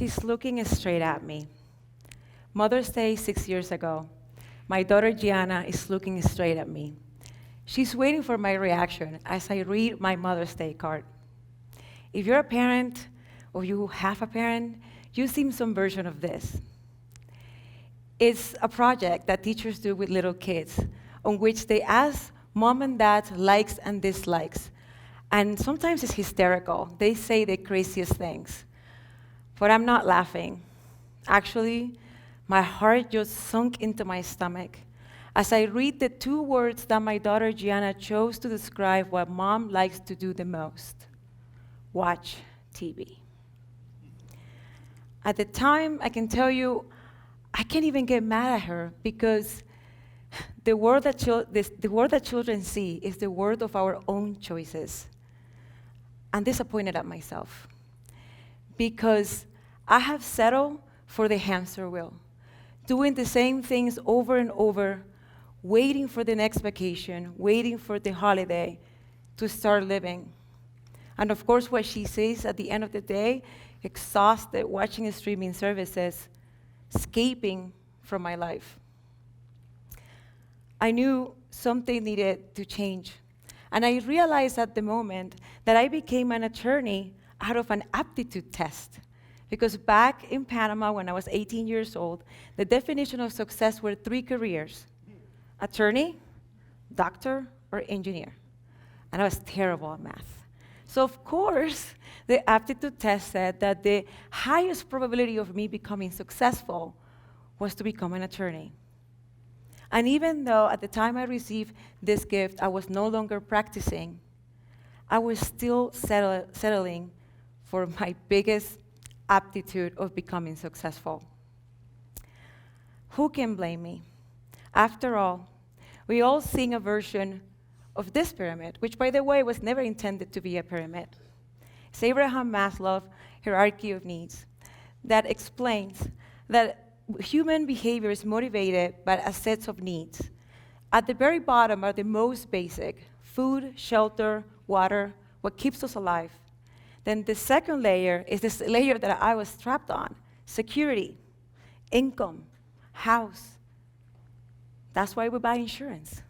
She's looking straight at me. Mother's Day 6 years ago. My daughter Gianna is looking straight at me. She's waiting for my reaction as I read my Mother's Day card. If you're a parent or you have a parent, you've seen some version of this. It's a project that teachers do with little kids on which they ask mom and dad likes and dislikes. And sometimes it's hysterical. They say the craziest things. But I'm not laughing. Actually, my heart just sunk into my stomach as I read the 2 words that my daughter Gianna chose to describe what mom likes to do the most: watch TV. At the time, I can tell you, I can't even get mad at her because the world that children see is the world of our own choices. I'm disappointed at myself because I have settled for the hamster wheel, doing the same things over and over, waiting for the next vacation, waiting for the holiday to start living. And of course, what she says at the end of the day, exhausted, watching streaming services, escaping from my life. I knew something needed to change. And I realized at the moment that I became an attorney out of an aptitude test. Because back in Panama, when I was 18 years old, the definition of success were 3 careers: attorney, doctor, or engineer. And I was terrible at math. So of course, the aptitude test said that the highest probability of me becoming successful was to become an attorney. And even though at the time I received this gift, I was no longer practicing, I was still settling for my biggest aptitude of becoming successful. Who can blame me? After all, we all sing a version of this pyramid, which, by the way, was never intended to be a pyramid. It's Abraham Maslow's hierarchy of needs that explains that human behavior is motivated by a set of needs. At the very bottom are the most basic: food, shelter, water, what keeps us alive. Then the second layer is this layer that I was trapped on: security, income, house. That's why we buy insurance.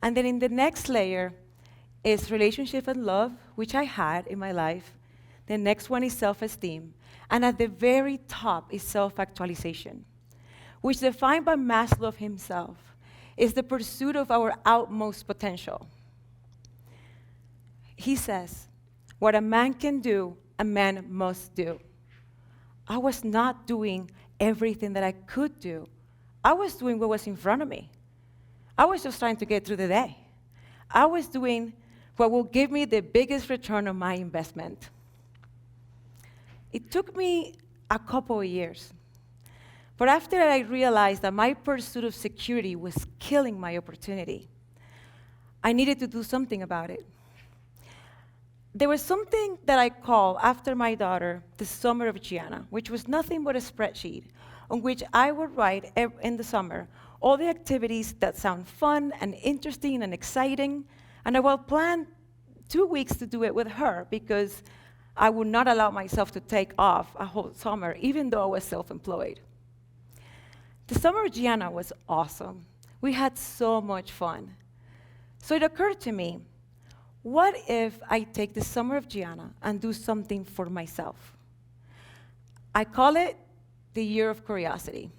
And then in the next layer is relationship and love, which I had in my life. The next one is self-esteem. And at the very top is self-actualization, which, defined by Maslow himself, is the pursuit of our utmost potential. He says, what a man can do, a man must do. I was not doing everything that I could do. I was doing what was in front of me. I was just trying to get through the day. I was doing what will give me the biggest return on my investment. It took me a couple of years. But after I realized that my pursuit of security was killing my opportunity, I needed to do something about it. There was something that I call, after my daughter, the Summer of Gianna, which was nothing but a spreadsheet on which I would write in the summer all the activities that sound fun and interesting and exciting, and I will plan 2 weeks to do it with her because I would not allow myself to take off a whole summer, even though I was self-employed. The Summer of Gianna was awesome. We had so much fun. So it occurred to me, what if I take the Summer of Gianna and do something for myself? I call it the Year of Curiosity.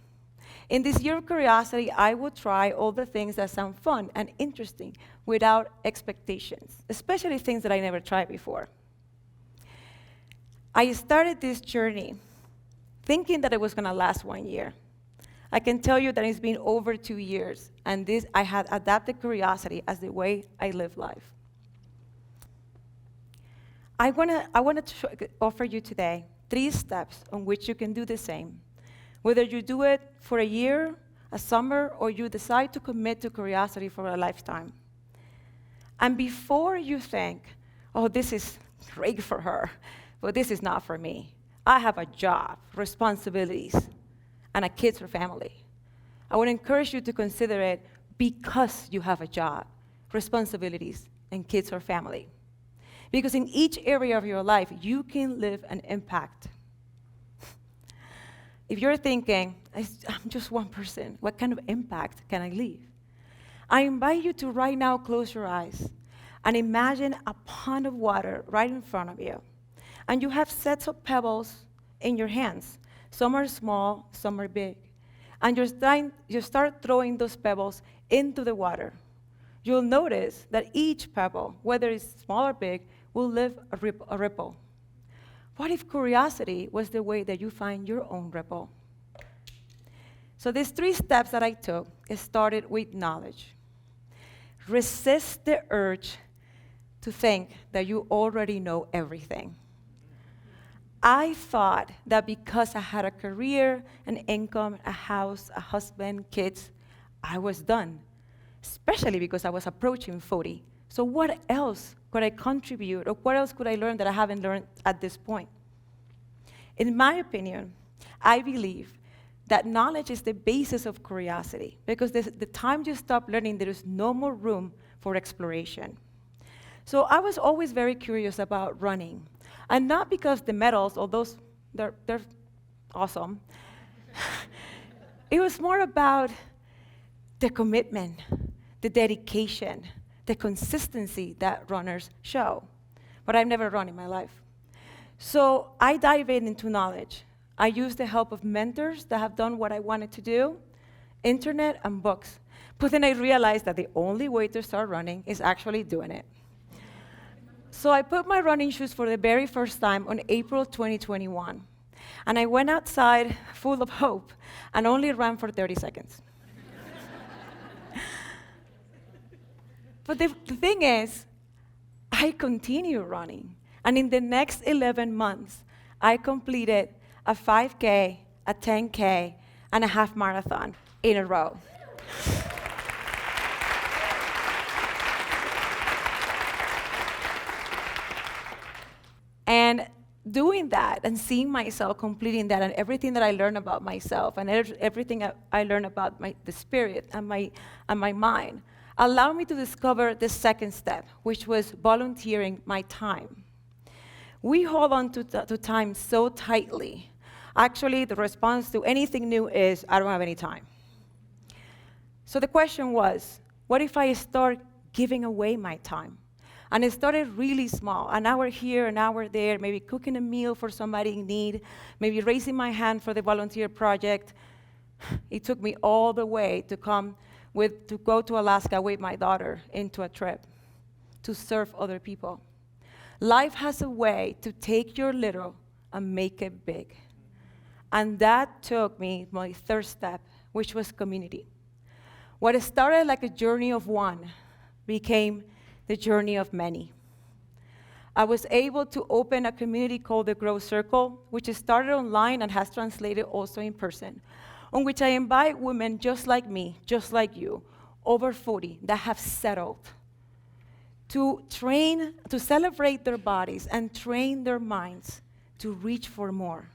In this Year of Curiosity, I would try all the things that sound fun and interesting without expectations, especially things that I never tried before. I started this journey thinking that it was going to last 1 year. I can tell you that it's been over 2 years, and I had adapted curiosity as the way I live life. I want to offer you today 3 steps on which you can do the same. Whether you do it for a year, a summer, or you decide to commit to curiosity for a lifetime. And before you think, oh, this is great for her, but this is not for me. I have a job, responsibilities, and a kids or family. I would encourage you to consider it because you have a job, responsibilities, and kids or family. Because in each area of your life, you can live an impact. If you're thinking, I'm just one person, what kind of impact can I leave? I invite you to right now close your eyes and imagine a pond of water right in front of you. And you have sets of pebbles in your hands. Some are small, some are big. And you start throwing those pebbles into the water. You'll notice that each pebble, whether it's small or big, will leave a ripple. What if curiosity was the way that you find your own ripple? So these 3 steps that I took, it started with knowledge. Resist the urge to think that you already know everything. I thought that because I had a career, an income, a house, a husband, kids, I was done, especially because I was approaching 40. So what else could I contribute, or what else could I learn that I haven't learned at this point? In my opinion, I believe that knowledge is the basis of curiosity, because the time you stop learning, there is no more room for exploration. So I was always very curious about running, and not because the medals, although they're awesome. It was more about the commitment, the dedication, the consistency that runners show. But I've never run in my life. So I dive into knowledge. I use the help of mentors that have done what I wanted to do, internet, and books. But then I realized that the only way to start running is actually doing it. So I put my running shoes for the very first time on April 2021. And I went outside full of hope and only ran for 30 seconds. But the thing is, I continue running. And in the next 11 months, I completed a 5K, a 10K, and a half marathon in a row. And doing that and seeing myself completing that and everything that I learned about myself and everything I learned about the spirit and my mind allowed me to discover the second step, which was volunteering my time. We hold on to time so tightly. Actually, the response to anything new is, I don't have any time. So the question was, what if I start giving away my time? And it started really small, an hour here, an hour there, maybe cooking a meal for somebody in need, maybe raising my hand for the volunteer project. It took me all the way to go to Alaska with my daughter into a trip to serve other people. Life has a way to take your little and make it big. And that took me my third step, which was community. What started like a journey of one became the journey of many. I was able to open a community called the Grow Circle, which started online and has translated also in person, on which I invite women just like me, just like you, over 40, that have settled, to celebrate their bodies and train their minds to reach for more.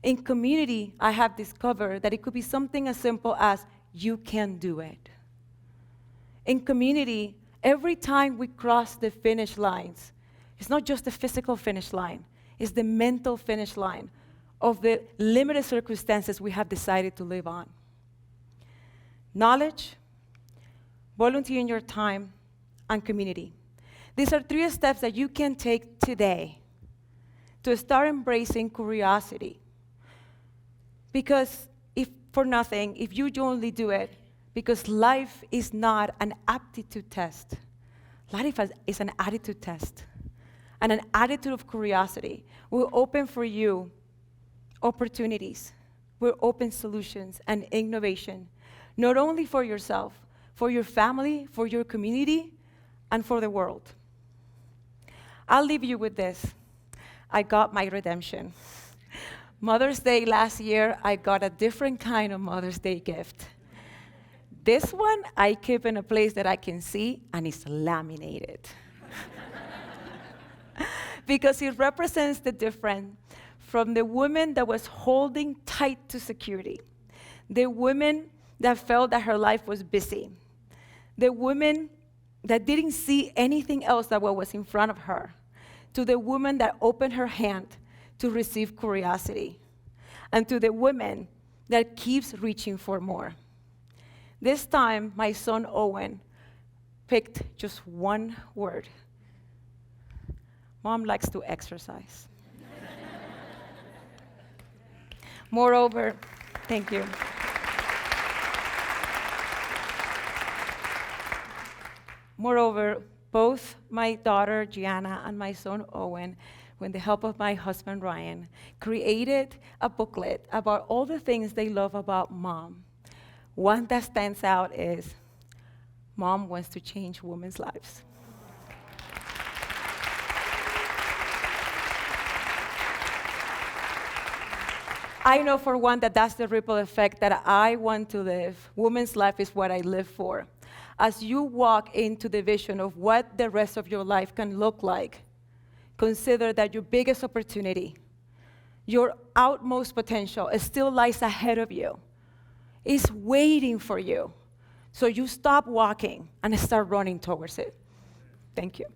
In community, I have discovered that it could be something as simple as, you can do it. In community, every time we cross the finish lines, it's not just the physical finish line, it's the mental finish line of the limited circumstances we have decided to live on. Knowledge, volunteering your time, and community. These are 3 steps that you can take today to start embracing curiosity. Because if you only do it, because life is not an aptitude test. Life is an attitude test. And an attitude of curiosity will open for you opportunities, will open solutions and innovation, not only for yourself, for your family, for your community, and for the world. I'll leave you with this. I got my redemption. Mother's Day last year, I got a different kind of Mother's Day gift. This one I keep in a place that I can see, and it's laminated. Because it represents the difference from the woman that was holding tight to security, the woman that felt that her life was busy, the woman that didn't see anything else than what was in front of her, to the woman that opened her hand to receive curiosity. and to the women that keeps reaching for more. This time, my son Owen picked just one word. Mom likes to exercise. Moreover, thank you. Moreover, both my daughter Gianna and my son Owen, with the help of my husband Ryan, created a booklet about all the things they love about mom. One that stands out is, Mom wants to change women's lives. I know for one that that's the ripple effect that I want to live. Women's life is what I live for. As you walk into the vision of what the rest of your life can look like, consider that your biggest opportunity, your utmost potential, still lies ahead of you. It's waiting for you. So you stop walking and start running towards it. Thank you.